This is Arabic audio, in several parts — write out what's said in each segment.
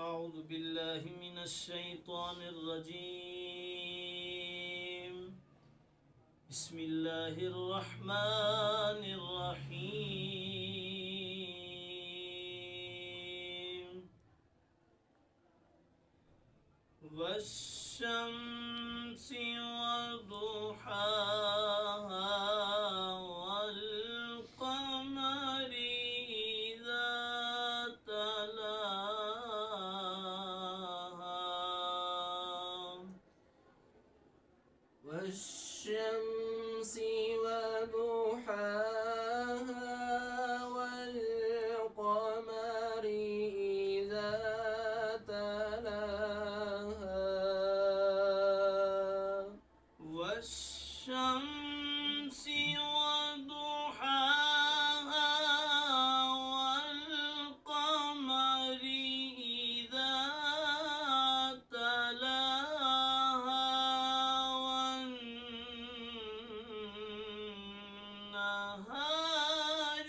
أعوذ بالله من الشيطان الرجيم. بسم الله الرحمن الرحيم. والشمس وضحاها والقمر إذا تلاها والشمس وضحاها والقمر إذا تلاها والشمس وضحاها والقمر إذا تلاها والنهار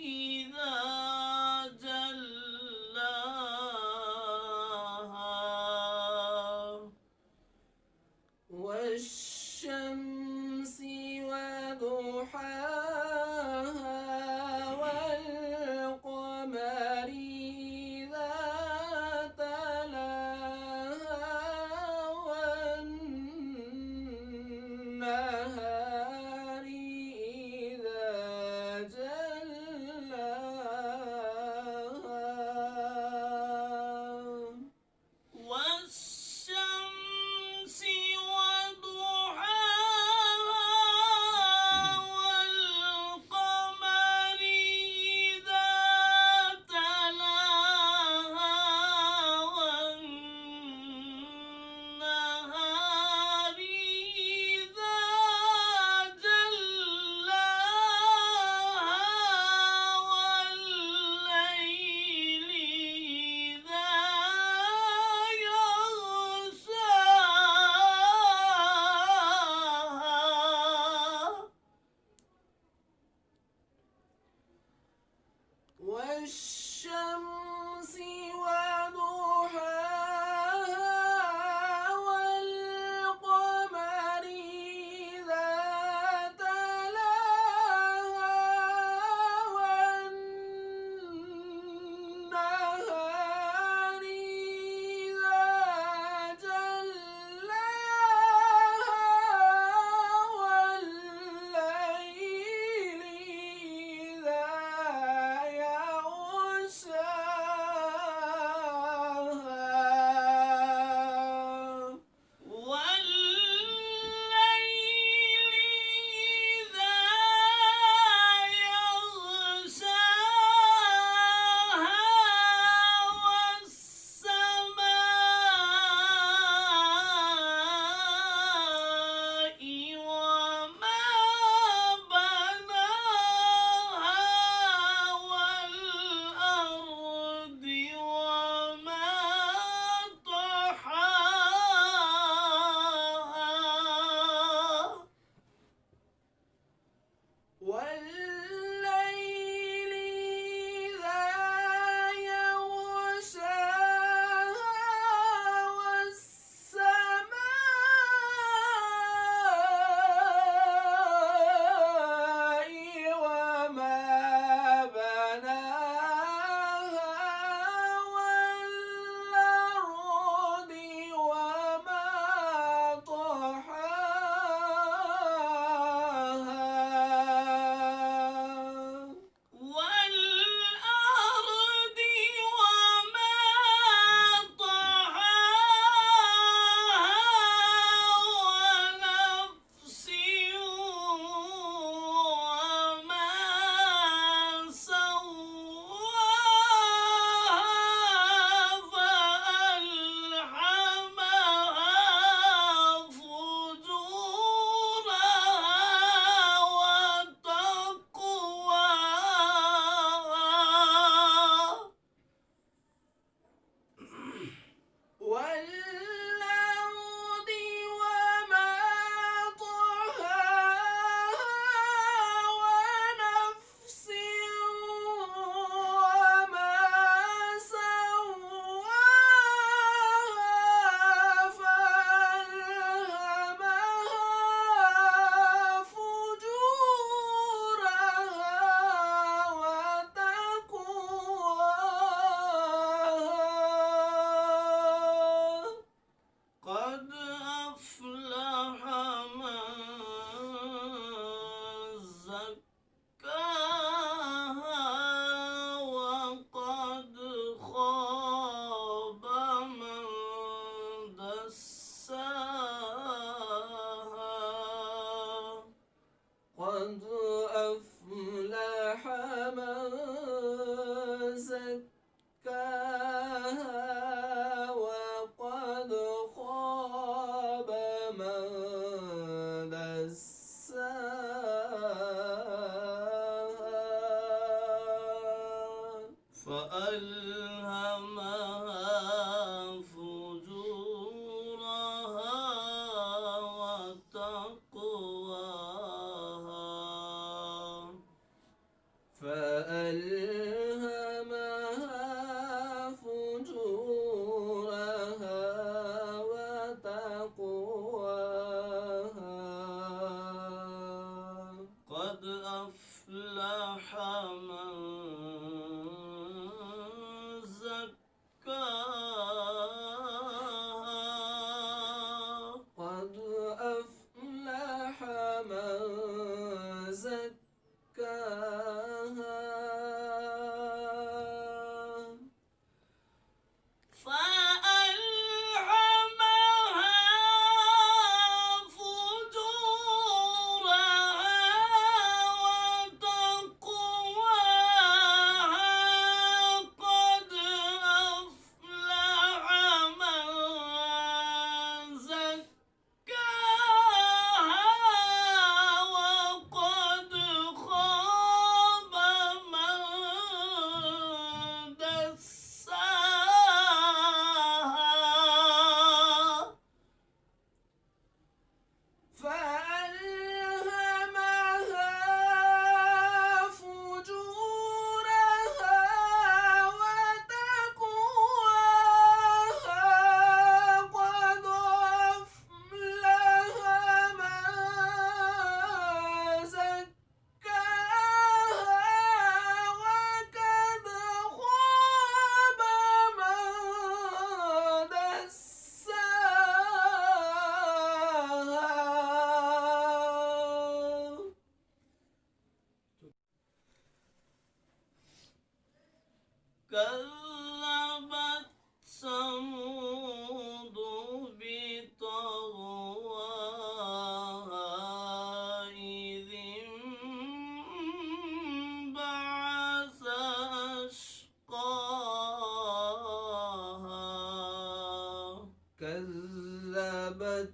إذا جلاها والشمس وضحاها والقمر إذا تلاها والنهار إذا جلاها والشمس وضحاها والقمر إذا تلاها والنهار إذا جلاها والليل إذا يغشاها والشمس وضحاها والقمر إذا تلاها والنهار إذا جلاها والليل إذا يغشاها أفلح من زكاها وقد خاب من دساها فألهمها فجورها وتقواها فألهمها فجورها وتقواها قد أفلح من زكاها قد أفلح من زكاها فألهمها فجورها وتقواها قد أفلح من زكاها وقد خاب من دساها فألهمها فجورها وتقواها قد أفلح من زكاها وقد خاب من دساها كذبت ثمود بطغواها إذ انبعث أشقاها كذبت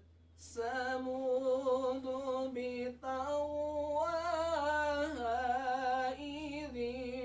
ثمود بطغواها إذ انبعث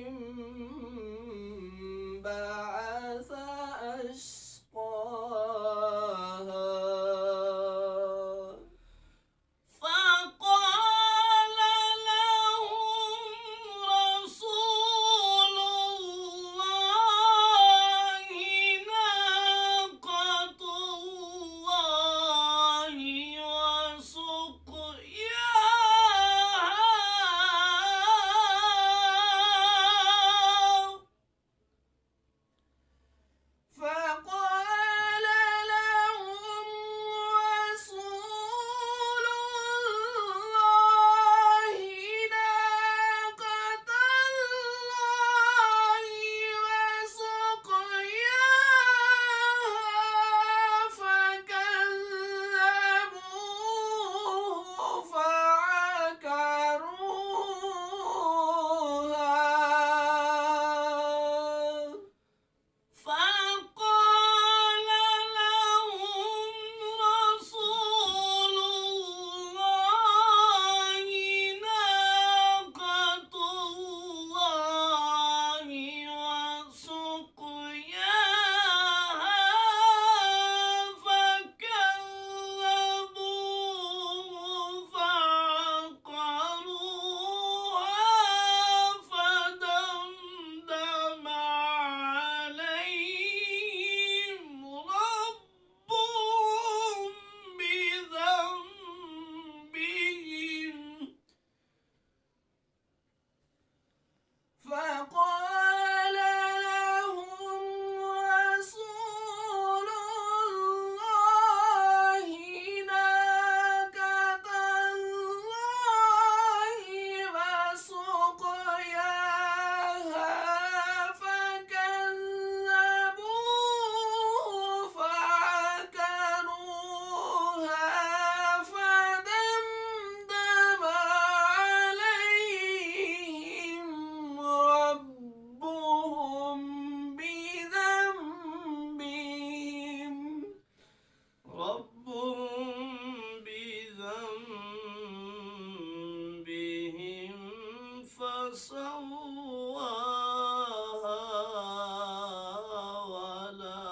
ولا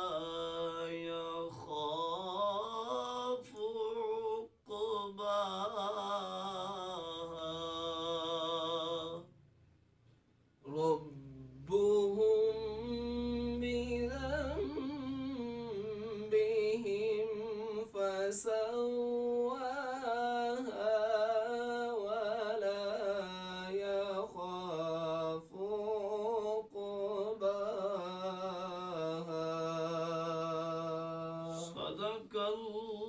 يخاف عقباها ربهم بذنبهم فسواها ولا يخاف عقباها صدق الله